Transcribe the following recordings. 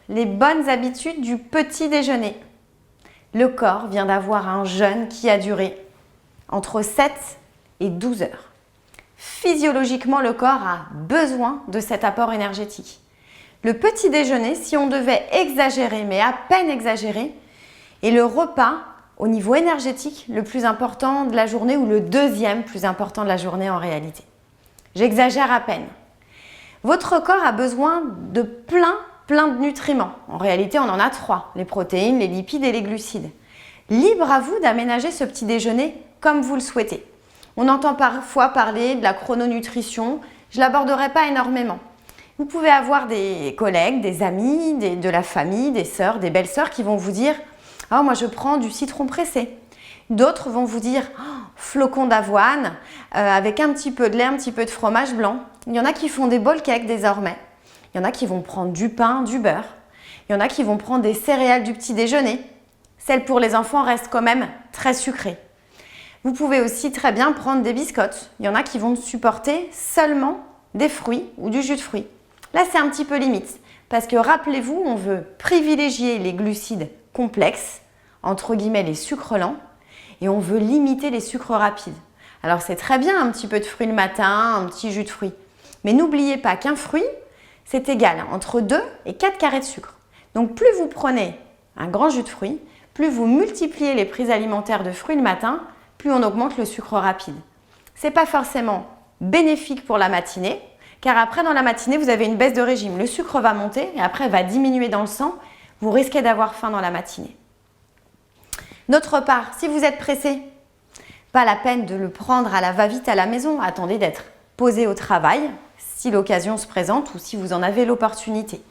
les bonnes habitudes du petit déjeuner. Le corps vient d'avoir un jeûne qui a duré entre 7 et 12 heures. Physiologiquement, le corps a besoin de cet apport énergétique. Le petit déjeuner, si on devait exagérer, mais à peine exagérer, est le repas au niveau énergétique le plus important de la journée ou le deuxième plus important de la journée en réalité. J'exagère à peine. Votre corps a besoin de plein de nutriments. En réalité, on en a 3, les protéines, les lipides et les glucides. Libre à vous d'aménager ce petit déjeuner comme vous le souhaitez. On entend parfois parler de la chrononutrition, je ne l'aborderai pas énormément. Vous pouvez avoir des collègues, des amis, de la famille, des sœurs, des belles-sœurs qui vont vous dire « Oh, moi je prends du citron pressé ». D'autres vont vous dire oh, « Flocons d'avoine avec un petit peu de lait, un petit peu de fromage blanc ». Il y en a qui font des bol cakes désormais. Il y en a qui vont prendre du pain, du beurre. Il y en a qui vont prendre des céréales du petit déjeuner. Celles pour les enfants restent quand même très sucrées. Vous pouvez aussi très bien prendre des biscottes. Il y en a qui vont supporter seulement des fruits ou du jus de fruits. Là, c'est un petit peu limite parce que rappelez-vous, on veut privilégier les glucides complexes, entre guillemets les sucres lents, et on veut limiter les sucres rapides. Alors, c'est très bien un petit peu de fruits le matin, un petit jus de fruits. Mais n'oubliez pas qu'un fruit, c'est égal entre 2 et 4 carrés de sucre. Donc, plus vous prenez un grand jus de fruits, plus vous multipliez les prises alimentaires de fruits le matin, plus on augmente le sucre rapide. Ce n'est pas forcément bénéfique pour la matinée, car après, dans la matinée, vous avez une baisse de régime. Le sucre va monter et après va diminuer dans le sang. Vous risquez d'avoir faim dans la matinée. D'autre part, si vous êtes pressé, pas la peine de le prendre à la va-vite à la maison. Attendez d'être posé au travail, si l'occasion se présente ou si vous en avez l'opportunité.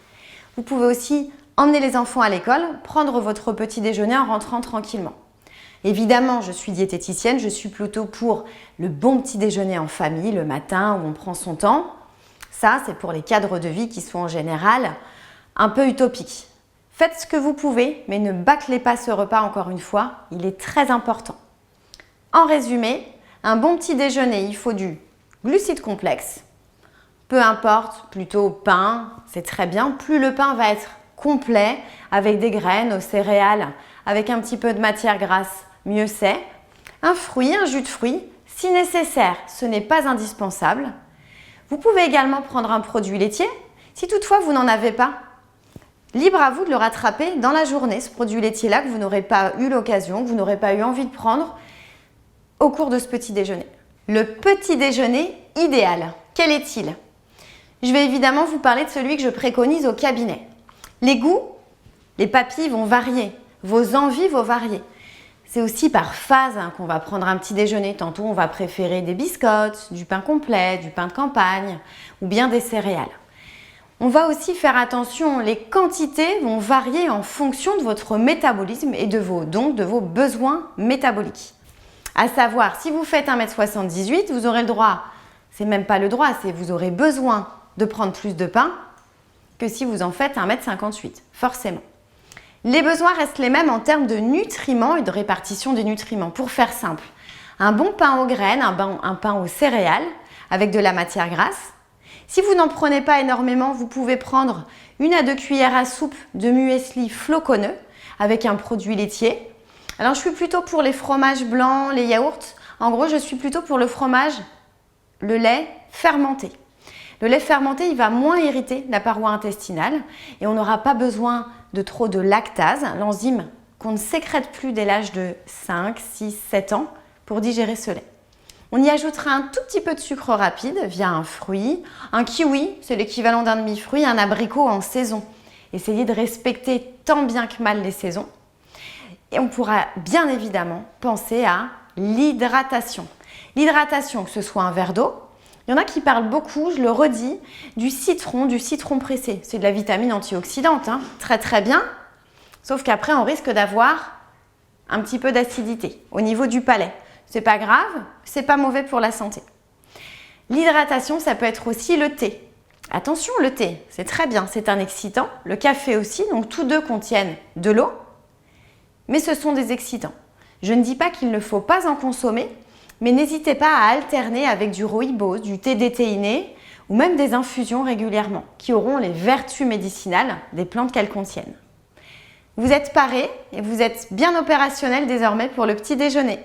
Vous pouvez aussi emmener les enfants à l'école, prendre votre petit déjeuner en rentrant tranquillement. Évidemment, je suis diététicienne, je suis plutôt pour le bon petit déjeuner en famille, le matin où on prend son temps. Ça, c'est pour les cadres de vie qui sont en général un peu utopiques. Faites ce que vous pouvez, mais ne bâclez pas ce repas encore une fois, il est très important. En résumé, un bon petit déjeuner, il faut du glucide complexe. Peu importe, plutôt pain, c'est très bien. Plus le pain va être complet, avec des graines, aux céréales, avec un petit peu de matière grasse, mieux c'est. Un fruit, un jus de fruits, si nécessaire, ce n'est pas indispensable. Vous pouvez également prendre un produit laitier, si toutefois vous n'en avez pas. Libre à vous de le rattraper dans la journée, ce produit laitier-là que vous n'aurez pas eu l'occasion, que vous n'aurez pas eu envie de prendre au cours de ce petit déjeuner. Le petit déjeuner idéal, quel est-il? Je vais évidemment vous parler de celui que je préconise au cabinet. Les goûts, les papilles vont varier, vos envies vont varier. C'est aussi par phase qu'on va prendre un petit déjeuner. Tantôt, on va préférer des biscottes, du pain complet, du pain de campagne ou bien des céréales. On va aussi faire attention, les quantités vont varier en fonction de votre métabolisme et donc de vos besoins métaboliques. À savoir, si vous faites 1m78, vous aurez le droit, c'est même pas le droit, c'est vous aurez besoin de prendre plus de pain que si vous en faites 1m58, forcément. Les besoins restent les mêmes en termes de nutriments et de répartition des nutriments. Pour faire simple, un bon pain aux graines, un pain aux céréales avec de la matière grasse. Si vous n'en prenez pas énormément, vous pouvez prendre 1 à 2 cuillères à soupe de muesli floconneux avec un produit laitier. Alors, je suis plutôt pour les fromages blancs, les yaourts. En gros, je suis plutôt pour le fromage, le lait fermenté. Le lait fermenté, il va moins irriter la paroi intestinale et on n'aura pas besoin de trop de lactase, l'enzyme qu'on ne sécrète plus dès l'âge de 5, 6, 7 ans pour digérer ce lait. On y ajoutera un tout petit peu de sucre rapide via un fruit, un kiwi, c'est l'équivalent d'un demi-fruit, un abricot en saison. Essayez de respecter tant bien que mal les saisons. Et on pourra bien évidemment penser à l'hydratation. L'hydratation, que ce soit un verre d'eau, il y en a qui parlent beaucoup, je le redis, du citron pressé. C'est de la vitamine antioxydante, hein, très très bien. Sauf qu'après, on risque d'avoir un petit peu d'acidité au niveau du palais. C'est pas grave, c'est pas mauvais pour la santé. L'hydratation, ça peut être aussi le thé. Attention, le thé, c'est très bien, c'est un excitant. Le café aussi, donc tous deux contiennent de l'eau, mais ce sont des excitants. Je ne dis pas qu'il ne faut pas en consommer, mais n'hésitez pas à alterner avec du rooibos, du thé déthéiné ou même des infusions régulièrement qui auront les vertus médicinales des plantes qu'elles contiennent. Vous êtes paré et vous êtes bien opérationnel désormais pour le petit déjeuner.